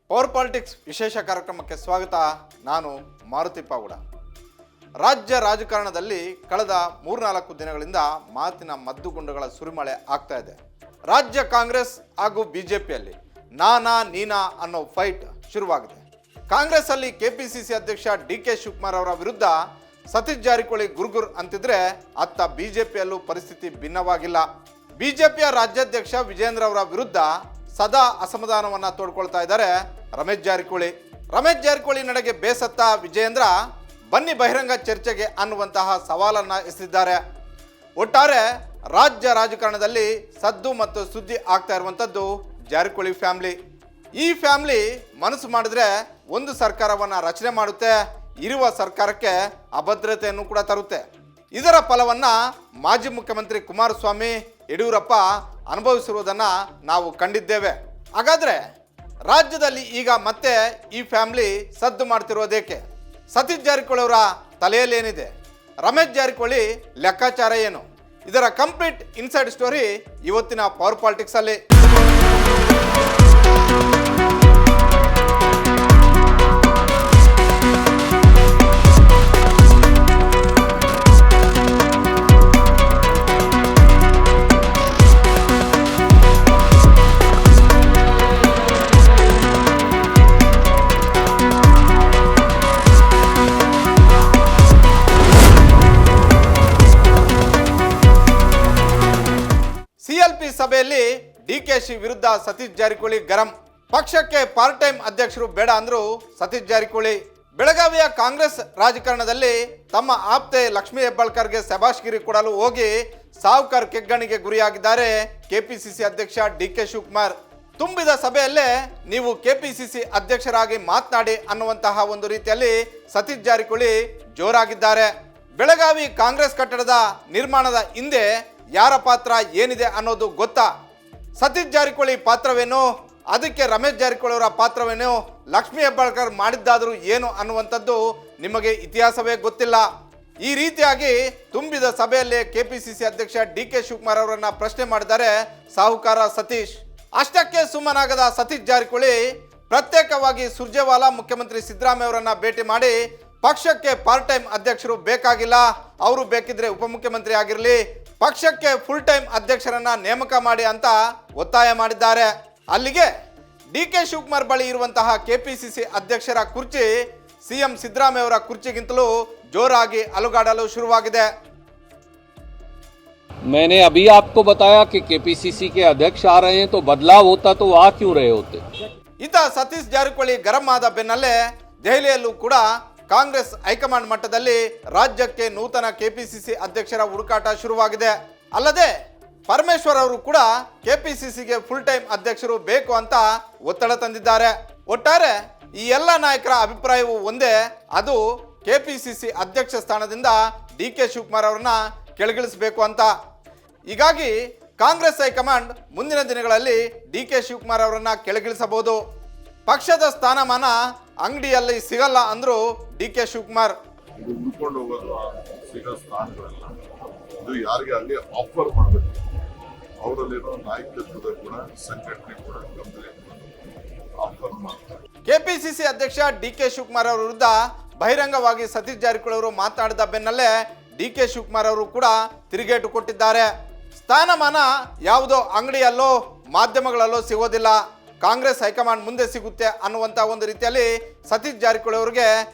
Power politics ವಿಶೇಷ ಕಾರ್ಯಕ್ರಮಕ್ಕೆ ಸ್ವಾಗತ. ನಾನು ಮಾರುತಿ ಪಾಗುಡ. ರಾಜ್ಯ ರಾಜಕಾರಣದಲ್ಲಿ ಕಳೆದ 3-4 ದಿನಗಳಿಂದ ಮಾತಿನ ಮದ್ದುಗುಂಡುಗಳ ಸುರಿಮಳೆ ಆಗ್ತಾ ಇದೆ. ರಾಜ್ಯ ಕಾಂಗ್ರೆಸ್ ಹಾಗೂ ಬಿಜೆಪಿಯಲ್ಲಿ ನಾನಾ ನೀನಾ ಅನ್ನೋ ಫೈಟ್ ಶುರುವಾಗಿದೆ. ಕಾಂಗ್ರೆಸ್ ಅಲ್ಲಿ ಕೆಪಿಸಿಸಿ ಅಧ್ಯಕ್ಷ ಡಿ.ಕೆ. ಶಿವಕುಮಾರ್ ಅವರ ವಿರುದ್ಧ ಸತೀಶ್ ಜಾರಕಿಹೊಳಿ ಗುರುಗುರ್ ಅಂತಿದ್ರೆ, ಅತ್ತ ಬಿಜೆಪಿಯಲ್ಲೂ ಪರಿಸ್ಥಿತಿ ಭಿನ್ನವಾಗಿಲ್ಲ. ಬಿಜೆಪಿಯ ರಾಜ್ಯಾಧ್ಯಕ್ಷ ವಿಜೇಂದ್ರ ಅವರ ವಿರುದ್ಧ ಸದಾ ಅಸಮಾಧಾನವನ್ನ ತೋಡ್ಕೊಳ್ತಾ ಇದ್ದಾರೆ ರಮೇಶ್ ಜಾರಕಿಹೊಳಿ. ರಮೇಶ್ ಜಾರಕಿಹೊಳಿ ನಡೆಗೆ ಬೇಸತ್ತ ವಿಜೇಂದ್ರ ಬನ್ನಿ ಬಹಿರಂಗ ಚರ್ಚೆಗೆ ಅನ್ನುವಂತಹ ಸವಾಲನ್ನ ಎಸೆದಿದ್ದಾರೆ. ಒಟ್ಟಾರೆ ರಾಜ್ಯ ರಾಜಕಾರಣದಲ್ಲಿ ಸದ್ದು ಮತ್ತು ಸುದ್ದಿ ಆಗ್ತಾ ಇರುವಂತದ್ದು ಜಾರಕಿಹೊಳಿ ಫ್ಯಾಮಿಲಿ. ಈ ಫ್ಯಾಮಿಲಿ ಮನಸ್ಸು ಮಾಡಿದ್ರೆ ಒಂದು ಸರ್ಕಾರವನ್ನ ರಚನೆ ಮಾಡುತ್ತೆ, ಇರುವ ಸರ್ಕಾರಕ್ಕೆ ಅಭದ್ರತೆಯನ್ನು ಕೂಡ ತರುತ್ತೆ. ಇದರ ಫಲವನ್ನ ಮಾಜಿ ಮುಖ್ಯಮಂತ್ರಿ ಕುಮಾರಸ್ವಾಮಿ, ಯಡಿಯೂರಪ್ಪ ಅನುಭವಿಸಿರುವುದನ್ನು ನಾವು ಕಂಡಿದ್ದೇವೆ. ಹಾಗಾದ್ರೆ ರಾಜ್ಯದಲ್ಲಿ ಈಗ ಮತ್ತೆ ಈ ಫ್ಯಾಮಿಲಿ ಸದ್ದು ಮಾಡ್ತಿರೋದೇಕೆ? ಸತೀಶ್ ಜಾರಕಿಹೊಳಿ ಅವರ ತಲೆಯಲ್ಲಿ ಏನಿದೆ? ರಮೇಶ್ ಜಾರಕಿಹೊಳಿ ಲೆಕ್ಕಾಚಾರ ಏನು? ಇದರ ಕಂಪ್ಲೀಟ್ ಇನ್ಸೈಡ್ ಸ್ಟೋರಿ ಇವತ್ತಿನ ಪವರ್ ಪಾಲಿಟಿಕ್ಸ್ ಅಲ್ಲಿ. ಸಿಎಲ್ಪಿ ಸಭೆಯಲ್ಲಿ ಡಿ.ಕೆ.ಶಿ ವಿರುದ್ಧ ಸತೀಶ್ ಜಾರಕಿಹೊಳಿ ಗರಂ. ಪಕ್ಷಕ್ಕೆ ಪಾರ್ಟ್ ಟೈಮ್ ಅಧ್ಯಕ್ಷರು ಬೇಡ ಅಂದ್ರು ಸತೀಶ್ ಜಾರಕಿಹೊಳಿ. ಬೆಳಗಾವಿಯ ಕಾಂಗ್ರೆಸ್ ರಾಜಕಾರಣದಲ್ಲಿ ತಮ್ಮ ಆಪ್ತೆ ಲಕ್ಷ್ಮೀ ಹೆಬ್ಬಾಳ್ಕರ್ಗೆ ಶಬಾಷ್ಗಿರಿ ಕೊಡಲು ಹೋಗಿ ಸಾವ್ಕಾರ್ ಕೆಗ್ಗಣಿಗೆ ಗುರಿಯಾಗಿದ್ದಾರೆ ಕೆಪಿಸಿಸಿ ಅಧ್ಯಕ್ಷ ಡಿ.ಕೆ. ಶಿವಕುಮಾರ್. ತುಂಬಿದ ಸಭೆಯಲ್ಲೇ ನೀವು ಕೆಪಿಸಿಸಿ ಅಧ್ಯಕ್ಷರಾಗಿ ಮಾತನಾಡಿ ಅನ್ನುವಂತಹ ಒಂದು ರೀತಿಯಲ್ಲಿ ಸತೀಶ್ ಜಾರಕಿಹೊಳಿ ಜೋರಾಗಿದ್ದಾರೆ. ಬೆಳಗಾವಿ ಕಾಂಗ್ರೆಸ್ ಕಟ್ಟಡದ ನಿರ್ಮಾಣದ ಹಿಂದೆ ಯಾರ ಪಾತ್ರ ಏನಿದೆ ಅನ್ನೋದು ಗೊತ್ತಾ? ಸತೀಶ್ ಜಾರಕಿಹೊಳಿ ಪಾತ್ರವೇನು, ಅದಕ್ಕೆ ರಮೇಶ್ ಜಾರಕಿಹೊಳಿ ಅವರ ಪಾತ್ರವೇನು, ಲಕ್ಷ್ಮೀ ಹೆಬ್ಬಾಳ್ಕರ್ ಮಾಡಿದ್ದಾದರೂ ಏನು ಅನ್ನುವಂಥದ್ದು ನಿಮಗೆ ಇತಿಹಾಸವೇ ಗೊತ್ತಿಲ್ಲ. ಈ ರೀತಿಯಾಗಿ ತುಂಬಿದ ಸಭೆಯಲ್ಲಿ ಕೆಪಿಸಿಸಿ ಅಧ್ಯಕ್ಷ ಡಿ.ಕೆ. ಶಿವಕುಮಾರ್ ಅವರನ್ನ ಪ್ರಶ್ನೆ ಮಾಡಿದ್ದಾರೆ ಸಾಹುಕಾರ ಸತೀಶ್. ಅಷ್ಟಕ್ಕೆ ಸುಮ್ಮನಾಗದ ಸತೀಶ್ ಜಾರಕಿಹೊಳಿ ಪ್ರತ್ಯೇಕವಾಗಿ ಸುರ್ಜೇವಾಲಾ, ಮುಖ್ಯಮಂತ್ರಿ ಸಿದ್ದರಾಮಯ್ಯ ಅವರನ್ನ ಭೇಟಿ ಮಾಡಿ ಪಕ್ಷಕ್ಕೆ ಪಾರ್ಟ್ ಟೈಮ್ ಅಧ್ಯಕ್ಷರು ಬೇಕಾಗಿಲ್ಲ, ಅವರು ಬೇಕಿದ್ರೆ ಉಪಮುಖ್ಯಮಂತ್ರಿ ಆಗಿರಲಿ, ಪಕ್ಷಕ್ಕೆ ಫುಲ್ ಟೈಮ್ ಅಧ್ಯಕ್ಷರನ್ನ ನೇಮಕ ಮಾಡಿ ಅಂತ ಒತ್ತಾಯ ಮಾಡಿದ್ದಾರೆ. ಅಲ್ಲಿಗೆ ಡಿ.ಕೆ. ಶಿವಕುಮಾರ್ ಬಳಿ ಇರುವಂತಹ ಕೆಪಿಸಿಸಿ ಅಧ್ಯಕ್ಷರ ಕುರ್ಚಿ ಸಿಎಂ ಸಿದ್ದರಾಮಯ್ಯ ಅವರ ಕುರ್ಚಿಗಿಂತಲೂ ಜೋರಾಗಿ ಅಲುಗಾಡಲು ಶುರುವಾಗಿದೆ. मैंने अभी आपको बताया कि केपीसीसी के अध्यक्ष आ रहे हैं, तो बदलाव होता तो आ क्यों रहे होते? ಇತ ಸತೀಶ್ ಜಾರಕಿಹೊಳಿ ಗರಂ ಆದ ಬೆನ್ನಲ್ಲೇ ದೆಹಲಿಯಲ್ಲೂ ಕೂಡ ಕಾಂಗ್ರೆಸ್ ಹೈಕಮಾಂಡ್ ಮಟ್ಟದಲ್ಲಿ ರಾಜ್ಯಕ್ಕೆ ನೂತನ ಕೆಪಿಸಿಸಿ ಅಧ್ಯಕ್ಷರ ಹುಡುಕಾಟ ಶುರುವಾಗಿದೆ. ಅಲ್ಲದೆ ಪರಮೇಶ್ವರ್ ಅವರು ಕೂಡ ಕೆಪಿಸಿಸಿಗೆ ಫುಲ್ ಟೈಮ್ ಅಧ್ಯಕ್ಷರು ಬೇಕು ಅಂತ ಒತ್ತಡ ತಂದಿದ್ದಾರೆ. ಒಟ್ಟಾರೆ ಈ ಎಲ್ಲ ನಾಯಕರ ಅಭಿಪ್ರಾಯವು ಒಂದೇ, ಅದು ಕೆಪಿಸಿಸಿ ಅಧ್ಯಕ್ಷ ಸ್ಥಾನದಿಂದ ಡಿ.ಕೆ. ಶಿವಕುಮಾರ್ ಅವರನ್ನ ಕೆಳಗಿಳಿಸಬೇಕು ಅಂತ. ಹೀಗಾಗಿ ಕಾಂಗ್ರೆಸ್ ಹೈಕಮಾಂಡ್ ಮುಂದಿನ ದಿನಗಳಲ್ಲಿ ಡಿ.ಕೆ. ಶಿವಕುಮಾರ್ ಅವರನ್ನ ಕೆಳಗಿಳಿಸಬಹುದು. ಪಕ್ಷದ ಸ್ಥಾನಮಾನ ಅಂಗಡಿಯಲ್ಲಿ ಸಿಗಲ್ಲ ಅಂದ್ರು ಡಿ.ಕೆ. ಶಿವಕುಮಾರ್. ಇದು ಹುಡ್ಕೊಂಡು ಹೋಗೋದು ಸಿಗೋ ಸ್ಥಾನಗಳಲ್ಲ, ಇದು ಯಾರಿಗೆ ಅಲ್ಲಿ ಆಫರ್ ಮಾಡಬೇಕು. ಅವರಲ್ಲಿರೋ ನಾಯಕತ್ವದ ಕೂಡ ಸಂಘಟನೆ ಕೂಡ ಆಫರ್ ಮಾಡ್ತಾರೆ. ಕೆಪಿಸಿಸಿ ಅಧ್ಯಕ್ಷ ಡಿ.ಕೆ. ಶಿವಕುಮಾರ್ ಅವರ ವಿರುದ್ಧ ಬಹಿರಂಗವಾಗಿ ಸತೀಶ್ ಜಾರಕಿಹೊಳಿ ಅವರು ಮಾತನಾಡಿದ ಬೆನ್ನಲ್ಲೇ ಡಿ.ಕೆ. ಶಿವಕುಮಾರ್ ಅವರು ಕೂಡ ತಿರುಗೇಟು ಕೊಟ್ಟಿದ್ದಾರೆ. ಸ್ಥಾನಮಾನ ಯಾವುದೋ ಅಂಗಡಿಯಲ್ಲೋ ಮಾಧ್ಯಮಗಳಲ್ಲೋ ಸಿಗೋದಿಲ್ಲ, ಕಾಂಗ್ರೆಸ್ ಹೈಕಮಾಂಡ್ ಮುಂದೆ ಸಿಗುತ್ತೆ ಅನ್ನುವಂಥ ಒಂದು ರೀತಿಯಲ್ಲಿ ಸತೀಶ್ ಜಾರಕಿಹೊಳಿ ಅವರಿಗೆ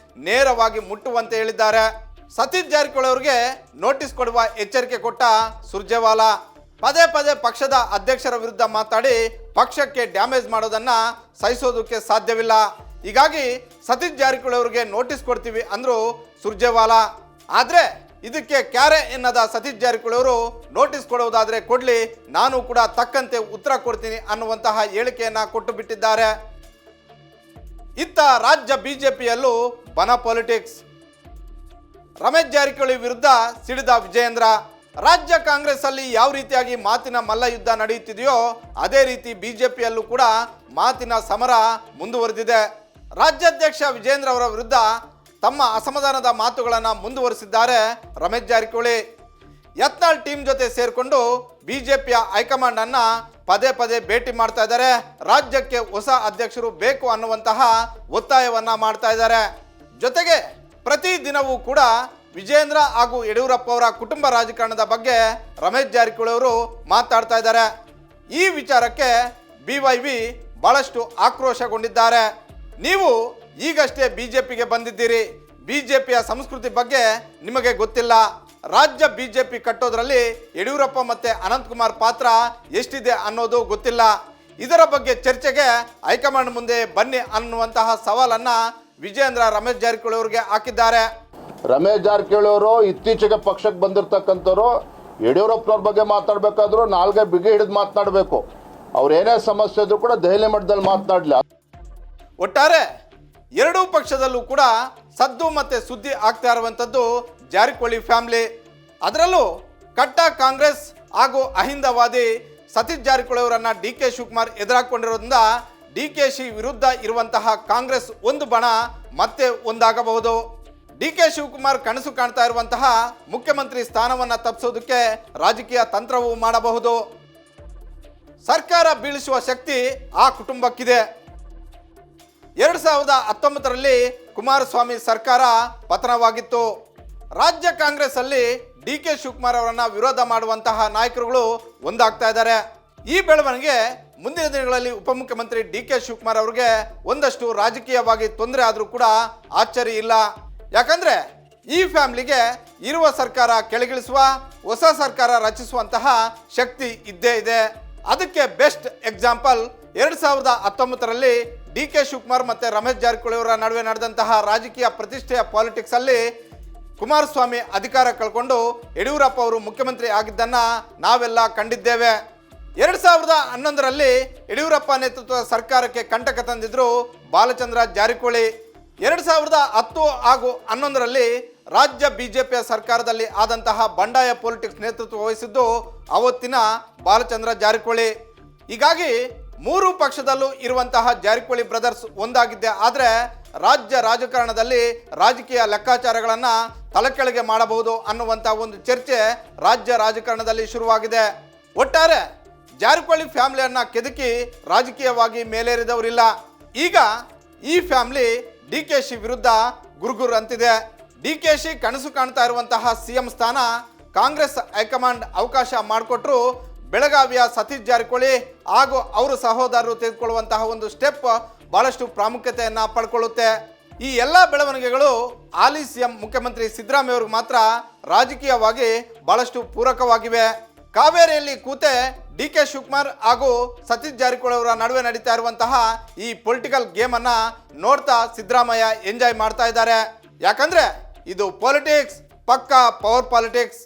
ನೇರವಾಗಿ ಮುಟ್ಟುವಂತೆ ಹೇಳಿದ್ದಾರೆ. ಸತೀಶ್ ಜಾರಕಿಹೊಳಿ ಅವರಿಗೆ ನೋಟಿಸ್ ಕೊಡುವ ಎಚ್ಚರಿಕೆ ಕೊಟ್ಟ ಸುರ್ಜೇವಾಲಾ. ಪದೇ ಪದೇ ಪಕ್ಷದ ಅಧ್ಯಕ್ಷರ ವಿರುದ್ಧ ಮಾತಾಡಿ ಪಕ್ಷಕ್ಕೆ ಡ್ಯಾಮೇಜ್ ಮಾಡೋದನ್ನ ಸಹಿಸೋದಕ್ಕೆ ಸಾಧ್ಯವಿಲ್ಲ. ಹೀಗಾಗಿ ಸತೀಶ್ ಜಾರಕಿಹೊಳಿ ಅವರಿಗೆ ನೋಟಿಸ್ ಕೊಡ್ತೀವಿ ಅಂದ್ರು ಸುರ್ಜೇವಾಲಾ. ಆದ್ರೆ ಇದಕ್ಕೆ ಕ್ಯಾರೆ ಎನ್ನದ ಸತೀಶ್ ಜಾರಕಿಹೊಳಿ ಅವರು ನೋಟಿಸ್ ಕೊಡುವುದಾದ್ರೆ ಕೊಡ್ಲಿ, ನಾನು ಕೂಡ ತಕ್ಕಂತೆ ಉತ್ತರ ಕೊಡ್ತೀನಿ ಅನ್ನುವಂತಹ ಹೇಳಿಕೆಯನ್ನ ಕೊಟ್ಟು ಬಿಟ್ಟಿದ್ದಾರೆ. ಇತ್ತ ರಾಜ್ಯ ಬಿಜೆಪಿಯಲ್ಲೂ ಬನ ಪಾಲಿಟಿಕ್ಸ್. ರಮೇಶ್ ಜಾರಕಿಹೊಳಿ ವಿರುದ್ಧ ಸಿಡಿದ ವಿಜೇಂದ್ರ. ರಾಜ್ಯ ಕಾಂಗ್ರೆಸ್ ಅಲ್ಲಿ ಯಾವ ರೀತಿಯಾಗಿ ಮಾತಿನ ಮಲ್ಲ ಯುದ್ಧ ನಡೆಯುತ್ತಿದೆಯೋ ಅದೇ ರೀತಿ ಬಿಜೆಪಿಯಲ್ಲೂ ಕೂಡ ಮಾತಿನ ಸಮರ ಮುಂದುವರೆದಿದೆ. ರಾಜ್ಯಾಧ್ಯಕ್ಷ ವಿಜೇಂದ್ರ ಅವರ ವಿರುದ್ಧ ತಮ್ಮ ಅಸಮಾಧಾನದ ಮಾತುಗಳನ್ನು ಮುಂದುವರಿಸಿದ್ದಾರೆ ರಮೇಶ್ ಜಾರಕಿಹೊಳಿ. ಯತ್ನಾಳ್ ಟೀಮ್ ಜೊತೆ ಸೇರಿಕೊಂಡು ಬಿಜೆಪಿಯ ಹೈಕಮಾಂಡ್ ಅನ್ನ ಪದೇ ಪದೇ ಭೇಟಿ ಮಾಡ್ತಾ ಇದ್ದಾರೆ. ರಾಜ್ಯಕ್ಕೆ ಹೊಸ ಅಧ್ಯಕ್ಷರು ಬೇಕು ಅನ್ನುವಂತಹ ಒತ್ತಾಯವನ್ನ ಮಾಡ್ತಾ ಇದ್ದಾರೆ. ಜೊತೆಗೆ ಪ್ರತಿ ದಿನವೂ ಕೂಡ ವಿಜೇಂದ್ರ ಹಾಗೂ ಯಡಿಯೂರಪ್ಪ ಅವರ ಕುಟುಂಬ ರಾಜಕಾರಣದ ಬಗ್ಗೆ ರಮೇಶ್ ಜಾರಕಿಹೊಳಿ ಅವರು ಮಾತಾಡ್ತಾ ಇದ್ದಾರೆ. ಈ ವಿಚಾರಕ್ಕೆ BYV ಬಹಳಷ್ಟು ಆಕ್ರೋಶಗೊಂಡಿದ್ದಾರೆ. ನೀವು ಈಗಷ್ಟೇ ಬಿಜೆಪಿಗೆ ಬಂದಿದ್ದೀರಿ, ಬಿಜೆಪಿಯ ಸಂಸ್ಕೃತಿ ಬಗ್ಗೆ ನಿಮಗೆ ಗೊತ್ತಿಲ್ಲ. ರಾಜ್ಯ ಬಿಜೆಪಿ ಕಟ್ಟೋದ್ರಲ್ಲಿ ಯಡಿಯೂರಪ್ಪ ಮತ್ತೆ ಅನಂತಕುಮಾರ್ ಪಾತ್ರ ಎಷ್ಟಿದೆ ಅನ್ನೋದು ಗೊತ್ತಿಲ್ಲ. ಇದರ ಬಗ್ಗೆ ಚರ್ಚೆಗೆ ಹೈಕಮಾಂಡ್ ಮುಂದೆ ಬನ್ನಿ ಅನ್ನುವಂತಹ ಸವಾಲನ್ನ ವಿಜೇಂದ್ರ ರಮೇಶ್ ಜಾರಕಿಹೊಳಿ ಅವರಿಗೆ ಹಾಕಿದ್ದಾರೆ. ರಮೇಶ್ ಜಾರಕಿಹೊಳಿ ಅವರು ಇತ್ತೀಚೆಗೆ ಪಕ್ಷಕ್ಕೆ ಬಂದಿರತಕ್ಕಂಥವ್ರು ಯಡಿಯೂರಪ್ಪನವ್ರ ಬಗ್ಗೆ ಮಾತಾಡಬೇಕಾದ್ರೂ ನಾಲ್ಗೆ ಬಿಗಿ ಹಿಡಿದು ಮಾತನಾಡಬೇಕು. ಅವ್ರು ಏನೇ ಸಮಸ್ಯೆ ಇದ್ರೂ ಕೂಡ ದೆಹಲಿ ಮಟ್ಟದಲ್ಲಿ ಮಾತನಾಡಲಿ. ಒಟ್ಟಾರೆ ಎರಡೂ ಪಕ್ಷದಲ್ಲೂ ಕೂಡ ಸದ್ದು ಮತ್ತೆ ಸುದ್ದಿ ಆಗ್ತಾ ಇರುವಂಥದ್ದು ಜಾರಕಿಹೊಳಿ ಫ್ಯಾಮಿಲಿ. ಅದರಲ್ಲೂ ಕಟ್ಟ ಕಾಂಗ್ರೆಸ್ ಹಾಗೂ ಅಹಿಂದವಾದಿ ಸತೀಶ್ ಜಾರಕಿಹೊಳಿ ಅವರನ್ನ DK ಶಿವಕುಮಾರ್ ಎದುರಾಕೊಂಡಿರೋದ್ರಿಂದ DKಶಿ ವಿರುದ್ಧ ಇರುವಂತಹ ಕಾಂಗ್ರೆಸ್ ಒಂದು ಬಣ ಮತ್ತೆ ಒಂದಾಗಬಹುದು. DK ಶಿವಕುಮಾರ್ ಕನಸು ಕಾಣ್ತಾ ಇರುವಂತಹ ಮುಖ್ಯಮಂತ್ರಿ ಸ್ಥಾನವನ್ನು ತಪ್ಪಿಸೋದಕ್ಕೆ ರಾಜಕೀಯ ತಂತ್ರವೂ ಮಾಡಬಹುದು. ಸರ್ಕಾರ ಬೀಳಿಸುವ ಶಕ್ತಿ ಆ ಕುಟುಂಬಕ್ಕಿದೆ. 2019ರಲ್ಲಿ ಕುಮಾರಸ್ವಾಮಿ ಸರ್ಕಾರ ಪತನವಾಗಿತ್ತು. ರಾಜ್ಯ ಕಾಂಗ್ರೆಸ್ ಅಲ್ಲಿ DK ಶಿವಕುಮಾರ್ ಅವರನ್ನ ವಿರೋಧ ಮಾಡುವಂತಹ ನಾಯಕರುಗಳು ಒಂದಾಗ್ತಾ ಇದ್ದಾರೆ. ಈ ಬೆಳವಣಿಗೆ ಮುಂದಿನ ದಿನಗಳಲ್ಲಿ ಉಪಮುಖ್ಯಮಂತ್ರಿ DK ಶಿವಕುಮಾರ್ ಅವರಿಗೆ ಒಂದಷ್ಟು ರಾಜಕೀಯವಾಗಿ ತೊಂದರೆ ಆದರೂ ಕೂಡ ಆಶ್ಚರ್ಯ ಇಲ್ಲ. ಯಾಕಂದ್ರೆ ಈ ಫ್ಯಾಮಿಲಿಗೆ ಇರುವ ಸರ್ಕಾರ ಕೆಳಗಿಳಿಸುವ, ಹೊಸ ಸರ್ಕಾರ ರಚಿಸುವಂತಹ ಶಕ್ತಿ ಇದ್ದೇ ಇದೆ. ಅದಕ್ಕೆ ಬೆಸ್ಟ್ ಎಕ್ಸಾಂಪಲ್ 2019ರಲ್ಲಿ DK ಶಿವಕುಮಾರ್ ಮತ್ತೆ ರಮೇಶ್ ಜಾರಕಿಹೊಳಿ ಅವರ ನಡುವೆ ನಡೆದಂತಹ ರಾಜಕೀಯ ಪ್ರತಿಷ್ಠೆಯ ಪಾಲಿಟಿಕ್ಸ್ ಅಲ್ಲಿ ಕುಮಾರಸ್ವಾಮಿ ಅಧಿಕಾರ ಕಳ್ಕೊಂಡು ಯಡಿಯೂರಪ್ಪ ಅವರು ಮುಖ್ಯಮಂತ್ರಿ ಆಗಿದ್ದನ್ನ ನಾವೆಲ್ಲ ಕಂಡಿದ್ದೇವೆ. 2011ರಲ್ಲಿ ಯಡಿಯೂರಪ್ಪ ನೇತೃತ್ವದ ಸರ್ಕಾರಕ್ಕೆ ಕಂಟಕ ತಂದಿದ್ರು ಬಾಲಚಂದ್ರ ಜಾರಕಿಹೊಳಿ. 2010 ಹಾಗೂ 11ರಲ್ಲಿ ರಾಜ್ಯ ಬಿಜೆಪಿಯ ಸರ್ಕಾರದಲ್ಲಿ ಆದಂತಹ ಬಂಡಾಯ ಪೊಲಿಟಿಕ್ಸ್ ನೇತೃತ್ವ ವಹಿಸಿದ್ದು ಅವತ್ತಿನ ಬಾಲಚಂದ್ರ ಜಾರಕಿಹೊಳಿ. ಹೀಗಾಗಿ ಮೂರು ಪಕ್ಷದಲ್ಲೂ ಇರುವಂತಹ ಜಾರಕಿಹೊಳಿ ಬ್ರದರ್ಸ್ ಒಂದಾಗಿದ್ದೆ. ಆದರೆ ರಾಜ್ಯ ರಾಜಕಾರಣದಲ್ಲಿ ರಾಜಕೀಯ ಲೆಕ್ಕಾಚಾರಗಳನ್ನು ತಲೆಕೆಳಗೆ ಮಾಡಬಹುದು ಅನ್ನುವಂಥ ಒಂದು ಚರ್ಚೆ ರಾಜ್ಯ ರಾಜಕಾರಣದಲ್ಲಿ ಶುರುವಾಗಿದೆ. ಒಟ್ಟಾರೆ ಜಾರಕಿಹೊಳಿ ಫ್ಯಾಮಿಲಿಯನ್ನ ಕೆದಕಿ ರಾಜಕೀಯವಾಗಿ ಮೇಲೇರಿದವರಿಲ್ಲ. ಈಗ ಈ ಫ್ಯಾಮಿಲಿ DKಶಿ ವಿರುದ್ಧ ಗುರುಗುರು ಅಂತಿದೆ. DKಶಿ ಕನಸು ಕಾಣ್ತಾ ಇರುವಂತಹ CM ಸ್ಥಾನ ಕಾಂಗ್ರೆಸ್ ಹೈಕಮಾಂಡ್ ಅವಕಾಶ ಮಾಡಿಕೊಟ್ರು ಬೆಳಗಾವಿಯ ಸತೀಶ್ ಜಾರಕಿಹೊಳಿ ಹಾಗೂ ಅವರ ಸಹೋದರರು ತೆಗೆದುಕೊಳ್ಳುವಂತಹ ಒಂದು ಸ್ಟೆಪ್ ಬಹಳಷ್ಟು ಪ್ರಾಮುಖ್ಯತೆಯನ್ನು ಪಡ್ಕೊಳ್ಳುತ್ತೆ. ಈ ಎಲ್ಲ ಬೆಳವಣಿಗೆಗಳು ಹಾಲಿ CM ಮುಖ್ಯಮಂತ್ರಿ ಸಿದ್ದರಾಮಯ್ಯ ಅವರಿಗೆ ಮಾತ್ರ ರಾಜಕೀಯವಾಗಿ ಬಹಳಷ್ಟು ಪೂರಕವಾಗಿವೆ. ಕಾವೇರಿಯಲ್ಲಿ ಕೂತೆ DK ಶಿವಕುಮಾರ್ ಹಾಗೂ ಸತೀಶ್ ಜಾರಕಿಹೊಳಿ ಅವರ ನಡುವೆ ನಡೀತಾ ಇರುವಂತಹ ಈ ಪೊಲಿಟಿಕಲ್ ಗೇಮ್ ಅನ್ನ ನೋಡ್ತಾ ಸಿದ್ದರಾಮಯ್ಯ ಎಂಜಾಯ್ ಮಾಡ್ತಾ ಇದ್ದಾರೆ. ಯಾಕಂದ್ರೆ ಇದು ಪಾಲಿಟಿಕ್ಸ್, ಪಕ್ಕಾ ಪವರ್ ಪಾಲಿಟಿಕ್ಸ್.